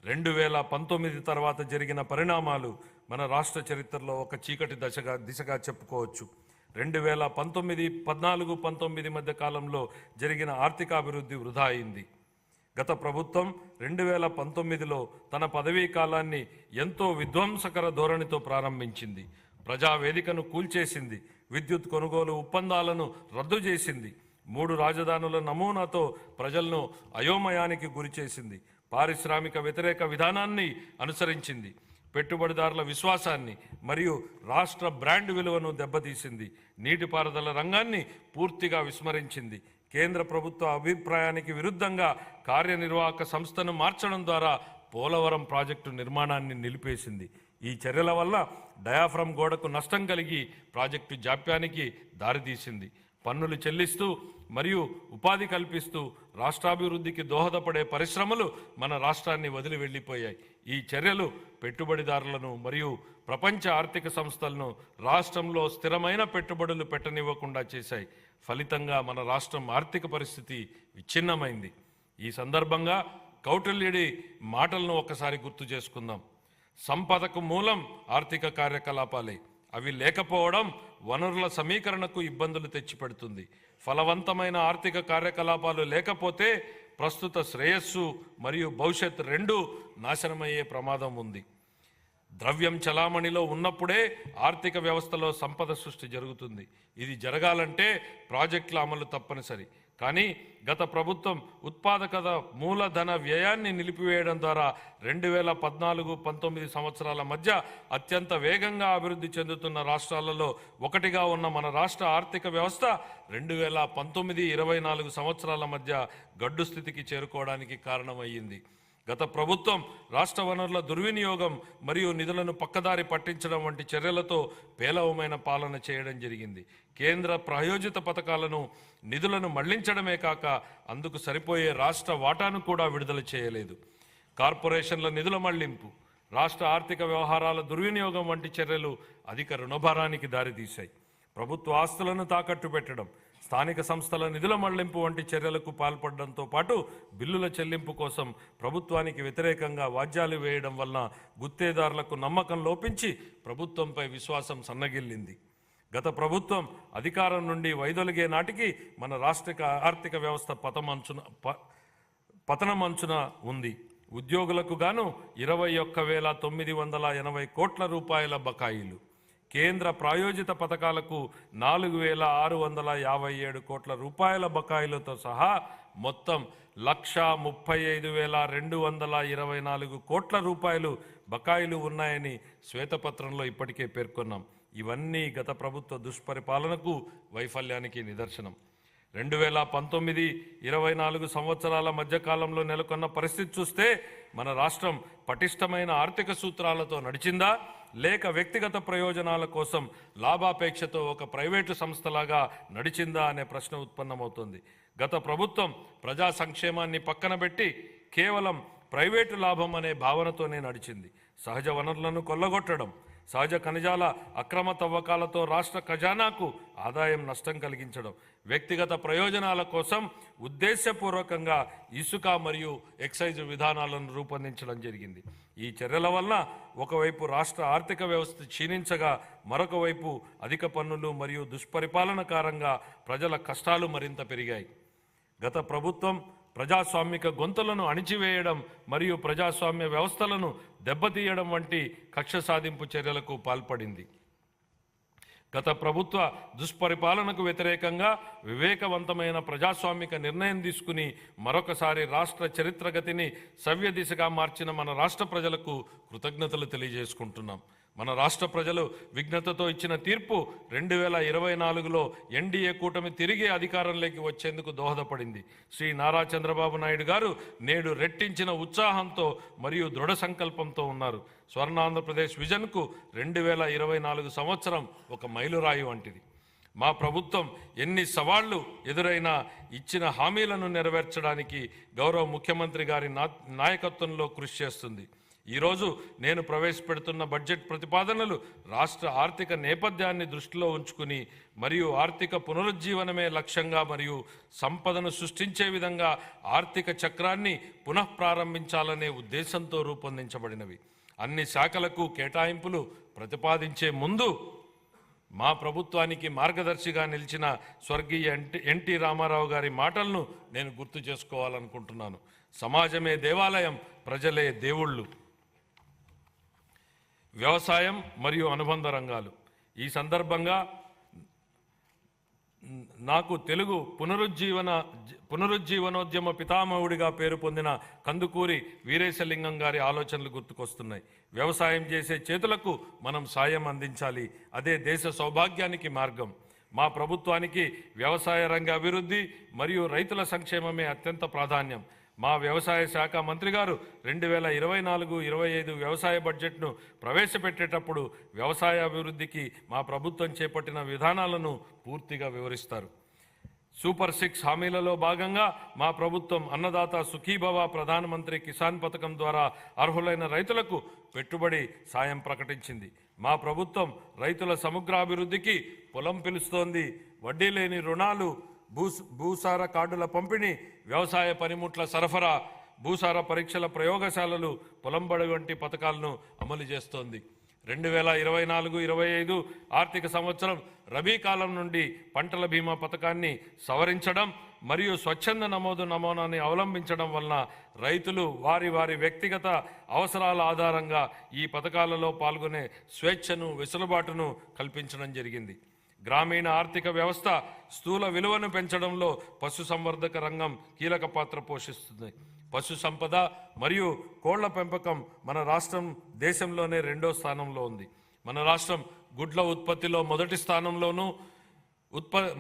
2019 తర్వాత జరిగిన పరిణామాలు మన రాష్ట్ర చరిత్రలో ఒక చీకటి దిశగా చెప్పుకోవచ్చు. 14-19 మధ్య కాలంలో జరిగిన ఆర్థికాభివృద్ధి వృధా అయింది. గత ప్రభుత్వం 2019లో తన పదవీ కాలాన్ని ఎంతో విధ్వంసకర ధోరణితో ప్రారంభించింది. ప్రజావేదికను కూల్చేసింది. విద్యుత్ కొనుగోలు ఒప్పందాలను రద్దు చేసింది. 3 రాజధానుల నమూనాతో ప్రజలను అయోమయానికి గురిచేసింది. పారిశ్రామిక వ్యతిరేక విధానాన్ని అనుసరించింది. పెట్టుబడిదారుల విశ్వాసాన్ని మరియు రాష్ట్ర బ్రాండ్ విలువను దెబ్బతీసింది. నీటిపారుదల రంగాన్ని పూర్తిగా విస్మరించింది. కేంద్ర ప్రభుత్వ అభిప్రాయానికి విరుద్ధంగా కార్యనిర్వాహక సంస్థను మార్చడం ద్వారా పోలవరం ప్రాజెక్టు నిర్మాణాన్ని నిలిపేసింది. ఈ చర్యల వల్ల డయాఫ్రమ్ గోడకు నష్టం కలిగి ప్రాజెక్టు జాప్యానికి దారితీసింది. పన్నులు చెల్లిస్తూ మరియు ఉపాధి కల్పిస్తూ రాష్ట్రాభివృద్ధికి దోహదపడే పరిశ్రమలు మన రాష్ట్రాన్ని వదిలి వెళ్ళిపోయాయి. ఈ చర్యలు పెట్టుబడిదారులను మరియు ప్రపంచ ఆర్థిక సంస్థలను రాష్ట్రంలో స్థిరమైన పెట్టుబడులు పెట్టనివ్వకుండా చేశాయి. ఫలితంగా మన రాష్ట్రం ఆర్థిక పరిస్థితి విచ్ఛిన్నమైంది. ఈ సందర్భంగా కౌటిల్యుడి మాటలను ఒకసారి గుర్తు చేసుకుందాం. సంపదకు మూలం ఆర్థిక కార్యకలాపాలే. అవి లేకపోవడం వనరుల సమీకరణకు ఇబ్బందులు తెచ్చిపెడుతుంది. ఫలవంతమైన ఆర్థిక కార్యకలాపాలు లేకపోతే ప్రస్తుత శ్రేయస్సు మరియు భవిష్యత్ రెండూ నాశనమయ్యే ప్రమాదం ఉంది. ద్రవ్యం చలామణిలో ఉన్నప్పుడే ఆర్థిక వ్యవస్థలో సంపద సృష్టి జరుగుతుంది. ఇది జరగాలంటే ప్రాజెక్టుల అమలు తప్పనిసరి. కానీ గత ప్రభుత్వం ఉత్పాదకత మూలధన వ్యయాన్ని నిలిపివేయడం ద్వారా 2014-19 సంవత్సరాల మధ్య అత్యంత వేగంగా అభివృద్ధి చెందుతున్న రాష్ట్రాలలో ఒకటిగా ఉన్న మన రాష్ట్ర ఆర్థిక వ్యవస్థ 2019-24 సంవత్సరాల మధ్య గడ్డు స్థితికి చేరుకోవడానికి కారణమయ్యింది. గత ప్రభుత్వం రాష్ట్ర వనరుల దుర్వినియోగం మరియు నిధులను పక్కదారి పట్టించడం వంటి చర్యలతో పేలవమైన పాలన చేయడం జరిగింది. కేంద్ర ప్రాయోజిత పథకాలను నిధులను మళ్లించడమే కాక అందుకు సరిపోయే రాష్ట్ర వాటాను కూడా విడుదల చేయలేదు. కార్పొరేషన్ల నిధుల మళ్లింపు, రాష్ట్ర ఆర్థిక వ్యవహారాల దుర్వినియోగం వంటి చర్యలు అధిక రుణభారానికి దారితీశాయి. ప్రభుత్వ ఆస్తులను తాకట్టు పెట్టడం, స్థానిక సంస్థల నిధుల మళ్లింపు వంటి చర్యలకు పాల్పడడంతో పాటు బిల్లుల చెల్లింపు కోసం ప్రభుత్వానికి వ్యతిరేకంగా వాద్యాలు వేయడం వలన గుత్తేదారులకు నమ్మకం లోపించి ప్రభుత్వంపై విశ్వాసం సన్నగిల్లింది. గత ప్రభుత్వం అధికారం నుండి వైదొలిగే నాటికి మన రాష్ట్ర ఆర్థిక వ్యవస్థ పతనమంచున ఉంది. ఉద్యోగులకు గాను 21,980 కోట్ల రూపాయల బకాయిలు, కేంద్ర ప్రాయోజిత పథకాలకు 4,657 కోట్ల రూపాయల బకాయిలతో సహా మొత్తం 1,35,224 కోట్ల రూపాయలు బకాయిలు ఉన్నాయని శ్వేతపత్రంలో ఇప్పటికే పేర్కొన్నాం. ఇవన్నీ గత ప్రభుత్వ దుష్పరిపాలనకు, వైఫల్యానికి నిదర్శనం. 2019-24 సంవత్సరాల మధ్యకాలంలో నెలకొన్న పరిస్థితి చూస్తే మన రాష్ట్రం పటిష్టమైన ఆర్థిక సూత్రాలతో నడిచిందా, లేక వ్యక్తిగత ప్రయోజనాల కోసం లాభాపేక్షతో ఒక ప్రైవేటు సంస్థలాగా నడిచిందా అనే ప్రశ్న ఉత్పన్నమవుతుంది. గత ప్రభుత్వం ప్రజా సంక్షేమాన్ని పక్కన పెట్టి కేవలం ప్రైవేటు లాభం అనే భావనతోనే నడిచింది. సహజ వనరులను కొల్లగొట్టడం, సహజ ఖనిజాల అక్రమ తవ్వకాలతో రాష్ట్ర ఖజానాకు ఆదాయం నష్టం కలిగించడం, వ్యక్తిగత ప్రయోజనాల కోసం ఉద్దేశపూర్వకంగా ఇసుక మరియు ఎక్సైజ్ విధానాలను రూపొందించడం జరిగింది. ఈ చర్యల వలన ఒకవైపు రాష్ట్ర ఆర్థిక వ్యవస్థ క్షీణించగా, మరొక వైపు అధిక పన్నులు మరియు దుష్పరిపాలన కారణంగా ప్రజల కష్టాలు మరింత పెరిగాయి. గత ప్రభుత్వం ప్రజాస్వామిక గొంతులను అణిచివేయడం మరియు ప్రజాస్వామ్య వ్యవస్థలను దెబ్బతీయడం వంటి కక్ష సాధింపు చర్యలకు పాల్పడింది. గత ప్రభుత్వ దుష్పరిపాలనకు వ్యతిరేకంగా వివేకవంతమైన ప్రజాస్వామిక నిర్ణయం తీసుకుని మరొకసారి రాష్ట్ర చరిత్రగతిని సవ్య దిశగా మార్చిన మన రాష్ట్ర ప్రజలకు కృతజ్ఞతలు తెలియజేసుకుంటున్నాం. మన రాష్ట్ర ప్రజలు విఘ్నతతో ఇచ్చిన తీర్పు 2024లో ఎన్డీఏ కూటమి తిరిగి అధికారంలోకి వచ్చేందుకు దోహదపడింది. శ్రీ నారా చంద్రబాబు నాయుడు గారు నేడు రెట్టించిన ఉత్సాహంతో మరియు దృఢ సంకల్పంతో ఉన్నారు. స్వర్ణాంధ్రప్రదేశ్ విజన్కు 2024 సంవత్సరం ఒక మైలురాయి వంటిది. మా ప్రభుత్వం ఎన్ని సవాళ్లు ఎదురైనా ఇచ్చిన హామీలను నెరవేర్చడానికి గౌరవ ముఖ్యమంత్రి గారి నాయకత్వంలో కృషి చేస్తుంది. ఈరోజు నేను ప్రవేశపెడుతున్న బడ్జెట్ ప్రతిపాదనలు రాష్ట్ర ఆర్థిక నేపథ్యాన్ని దృష్టిలో ఉంచుకుని మరియు ఆర్థిక పునరుజ్జీవనమే లక్ష్యంగా మరియు సంపదను సృష్టించే విధంగా ఆర్థిక చక్రాన్ని పునఃప్రారంభించాలనే ఉద్దేశంతో రూపొందించబడినవి. అన్ని శాఖలకు కేటాయింపులు ప్రతిపాదించే ముందు మా ప్రభుత్వానికి మార్గదర్శిగా నిలిచిన స్వర్గీయ ఎన్టీ రామారావు గారి మాటలను నేను గుర్తు చేసుకోవాలనుకుంటున్నాను. సమాజమే దేవాలయం, ప్రజలే దేవుళ్ళు. వ్యవసాయం మరియు అనుబంధ రంగాలు. ఈ సందర్భంగా నాకు తెలుగు పునరుజ్జీవనోద్యమ పితామహుడిగా పేరు పొందిన కందుకూరి వీరేశలింగం గారి ఆలోచనలు గుర్తుకొస్తున్నాయి. వ్యవసాయం చేసే చేతులకు మనం సాయం అందించాలి, అదే దేశ సౌభాగ్యానికి మార్గం. మా ప్రభుత్వానికి వ్యవసాయ రంగ అభివృద్ధి మరియు రైతుల సంక్షేమమే అత్యంత ప్రాధాన్యం. మా వ్యవసాయ శాఖ మంత్రి గారు 2024-25 వ్యవసాయ బడ్జెట్ను ప్రవేశపెట్టేటప్పుడు వ్యవసాయ అభివృద్ధికి మా ప్రభుత్వం చేపట్టిన విధానాలను పూర్తిగా వివరిస్తారు. సూపర్ 6 హామీలలో భాగంగా మా ప్రభుత్వం అన్నదాత సుఖీభవ, ప్రధానమంత్రి కిసాన్ పథకం ద్వారా అర్హులైన రైతులకు పెట్టుబడి సాయం ప్రకటించింది. మా ప్రభుత్వం రైతుల సమగ్రాభివృద్ధికి పొలం పిలుస్తోంది. వడ్డీ లేని రుణాలు, భూసార కార్డుల పంపిణీ, వ్యవసాయ పనిముట్ల సరఫరా, భూసార పరీక్షల ప్రయోగశాలలు, పొలం బడి వంటి పథకాలను అమలు చేస్తోంది. 2024-25 ఆర్థిక సంవత్సరం రబీ కాలం నుండి పంటల బీమా పథకాన్ని సవరించడం మరియు స్వచ్ఛంద నమూనాన్ని అవలంబించడం వలన రైతులు వారి వ్యక్తిగత అవసరాల ఆధారంగా ఈ పథకాలలో పాల్గొనే స్వేచ్ఛను, వెసులుబాటును కల్పించడం జరిగింది. గ్రామీణ ఆర్థిక వ్యవస్థ స్థూల విలువను పెంచడంలో పశుసంవర్ధక రంగం కీలక పాత్ర పోషిస్తుంది. పశు సంపద మరియు కోళ్ల పెంపకం మన రాష్ట్రం దేశంలోనే 2వ స్థానంలో ఉంది. మన రాష్ట్రం గుడ్ల ఉత్పత్తిలో మొదటి స్థానంలోనూ,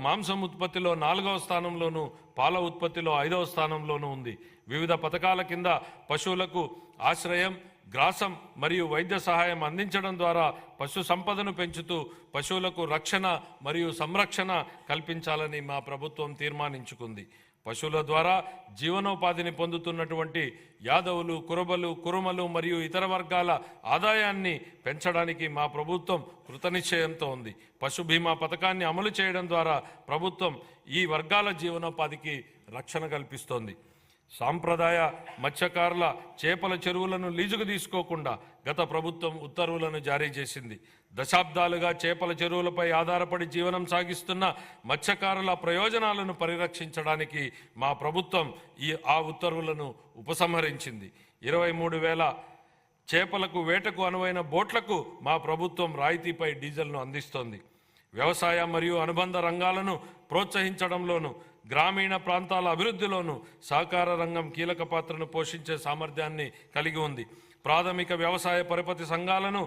మాంసం ఉత్పత్తిలో 4వ స్థానంలోనూ, పాల ఉత్పత్తిలో 5వ స్థానంలోనూ ఉంది. వివిధ పథకాల కింద పశువులకు ఆశ్రయం, గ్రాసం మరియు వైద్య సహాయం అందించడం ద్వారా పశు సంపదను పెంచుతూ పశువులకు రక్షణ మరియు సంరక్షణ కల్పించాలని మా ప్రభుత్వం తీర్మానించుకుంది. పశువుల ద్వారా జీవనోపాధిని పొందుతున్నటువంటి యాదవులు, కురుమలు మరియు ఇతర వర్గాల ఆదాయాన్ని పెంచడానికి మా ప్రభుత్వం కృతనిశ్చయంతో ఉంది. పశు బీమా పథకాన్ని అమలు చేయడం ద్వారా ప్రభుత్వం ఈ వర్గాల జీవనోపాధికి రక్షణ కల్పిస్తోంది. సాంప్రదాయ మత్స్యకారుల చేపల చెరువులను లీజుకు తీసుకోకుండా గత ప్రభుత్వం ఉత్తర్వులను జారీ చేసింది. దశాబ్దాలుగా చేపల చెరువులపై ఆధారపడి జీవనం సాగిస్తున్న మత్స్యకారుల ప్రయోజనాలను పరిరక్షించడానికి మా ప్రభుత్వం ఆ ఉత్తర్వులను ఉపసంహరించింది. 23,000 చేపలకు, వేటకు అనువైన బోట్లకు మా ప్రభుత్వం రాయితీపై డీజిల్ను అందిస్తోంది. వ్యవసాయ మరియు అనుబంధ రంగాలను ప్రోత్సహించడంలోనూ గ్రామీణ ప్రాంతాల అభివృద్ధిలోనూ సహకార రంగం కీలక పాత్రను పోషించే సామర్థ్యాన్ని కలిగి ఉంది. ప్రాథమిక వ్యవసాయ పరపతి సంఘాలను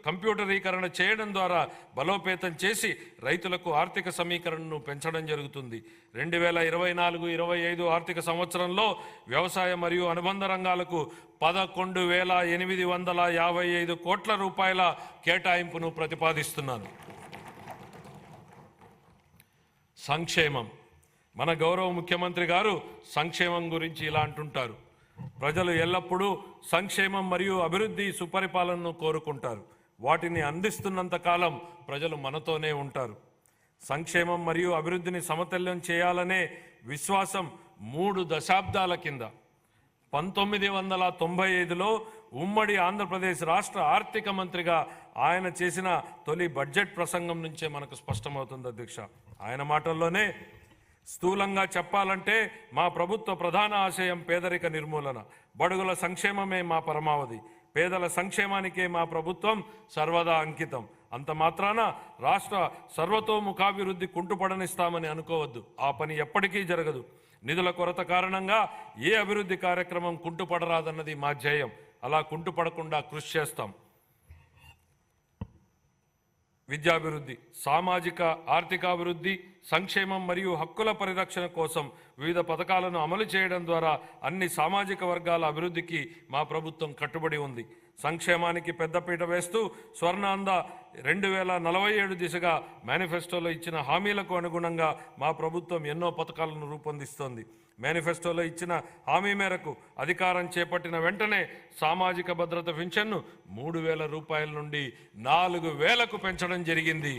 కంప్యూటరీకరణ చేయడం ద్వారా బలోపేతం చేసి రైతులకు ఆర్థిక సమీకరణను పెంచడం జరుగుతుంది. 2024-25 ఆర్థిక సంవత్సరంలో వ్యవసాయ మరియు అనుబంధ రంగాలకు 11,855 కోట్ల రూపాయల కేటాయింపును ప్రతిపాదిస్తున్నాను. సంక్షేమం. మన గౌరవ ముఖ్యమంత్రి గారు సంక్షేమం గురించి ఇలా అంటుంటారు: ప్రజలు ఎల్లప్పుడూ సంక్షేమం మరియు అభివృద్ధి, సుపరిపాలనను కోరుకుంటారు. వాటిని అందిస్తున్నంత కాలం ప్రజలు మనతోనే ఉంటారు. సంక్షేమం మరియు అభివృద్ధిని సమతుల్యం చేయాలనే విశ్వాసం 3 దశాబ్దాల కింద 1995లో ఉమ్మడి ఆంధ్రప్రదేశ్ రాష్ట్ర ఆర్థిక మంత్రిగా ఆయన చేసిన తొలి బడ్జెట్ ప్రసంగం నుంచే మనకు స్పష్టమవుతుంది అధ్యక్ష. ఆయన మాటల్లోనే, స్థూలంగా చెప్పాలంటే మా ప్రభుత్వ ప్రధాన ఆశయం పేదరిక నిర్మూలన, బడుగుల సంక్షేమమే మా పరమావధి. పేదల సంక్షేమానికే మా ప్రభుత్వం సర్వదా అంకితం. అంత మాత్రాన రాష్ట్ర సర్వతోముఖాభివృద్ధి కుంటుపడనిస్తామని అనుకోవద్దు. ఆ పని ఎప్పటికీ జరగదు. నిధుల కొరత కారణంగా ఏ అభివృద్ధి కార్యక్రమం కుంటుపడరాదన్నది మా ధ్యేయం. అలా కుంటుపడకుండా కృషి చేస్తాం. విద్యాభివృద్ధి, సామాజిక ఆర్థికాభివృద్ధి, సంక్షేమం మరియు హక్కుల పరిరక్షణ కోసం వివిధ పథకాలను అమలు చేయడం ద్వారా అన్ని సామాజిక వర్గాల అభివృద్ధికి మా ప్రభుత్వం కట్టుబడి ఉంది. సంక్షేమానికి పెద్దపీట వేస్తూ స్వర్ణాంధ్ర 2047 దిశగా మేనిఫెస్టోలో ఇచ్చిన హామీలకు అనుగుణంగా మా ప్రభుత్వం ఎన్నో పథకాలను రూపొందిస్తోంది. మేనిఫెస్టోలో ఇచ్చిన హామీ మేరకు అధికారం చేపట్టిన వెంటనే సామాజిక భద్రత పింఛన్ను 3,000 రూపాయల నుండి 4,000కు పెంచడం జరిగింది.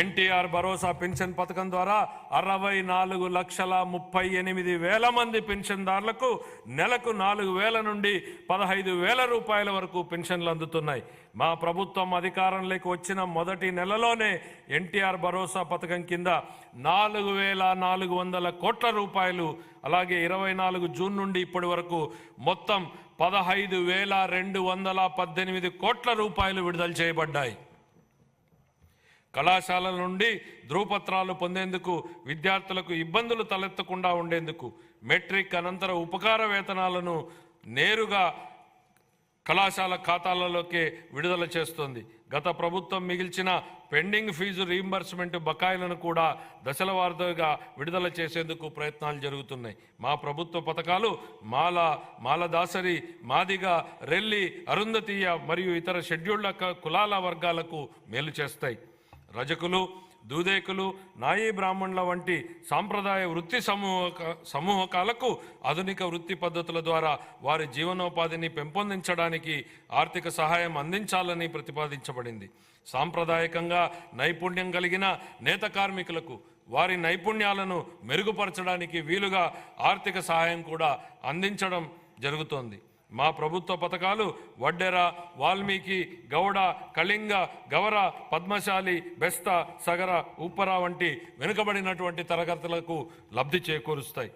ఎన్టీఆర్ భరోసా పెన్షన్ పథకం ద్వారా 64,38,000 మంది పెన్షన్దారులకు నెలకు 4,000 నుండి 15,000 రూపాయల వరకు పెన్షన్లు అందుతున్నాయి. మా ప్రభుత్వం అధికారంలోకి వచ్చిన మొదటి నెలలోనే ఎన్టీఆర్ భరోసా పథకం కింద 4,400 కోట్ల రూపాయలు, అలాగే 24 జూన్ నుండి ఇప్పటి వరకు మొత్తం 15,218 కోట్ల రూపాయలు విడుదల చేయబడ్డాయి. కళాశాలల నుండి ధృవపత్రాలు పొందేందుకు విద్యార్థులకు ఇబ్బందులు తలెత్తకుండా ఉండేందుకు మెట్రిక్ అనంతర ఉపకార వేతనాలను నేరుగా కళాశాల ఖాతాలలోకే విడుదల చేస్తోంది. గత ప్రభుత్వం మిగిల్చిన పెండింగ్ ఫీజు రీయింబర్స్మెంట్ బకాయిలను కూడా దశల వారీగా విడుదల చేసేందుకు ప్రయత్నాలు జరుగుతున్నాయి. మా ప్రభుత్వ పథకాలు మాలదాసరి, మాదిగ, రెల్లి, అరుంధతీయ మరియు ఇతర షెడ్యూల్డ్ కులాల వర్గాలకు మేలు చేస్తాయి. రజకులు, దూదేకులు, నాయీ బ్రాహ్మణుల వంటి సాంప్రదాయ వృత్తి సమూహకాలకు ఆధునిక వృత్తి పద్ధతుల ద్వారా వారి జీవనోపాధిని పెంపొందించడానికి ఆర్థిక సహాయం అందించాలని ప్రతిపాదించబడింది. సాంప్రదాయకంగా నైపుణ్యం కలిగిన నేత కార్మికులకు వారి నైపుణ్యాలను మెరుగుపరచడానికి వీలుగా ఆర్థిక సహాయం కూడా అందించడం జరుగుతోంది. మా ప్రభుత్వ పథకాలు వడ్డెర, వాల్మీకి, గౌడ, కళింగ, గవర, పద్మశాలి, బెస్త, సగర, ఉప్పర వంటి వెనుకబడినటువంటి తరగతులకు లబ్ధి చేకూరుస్తాయి.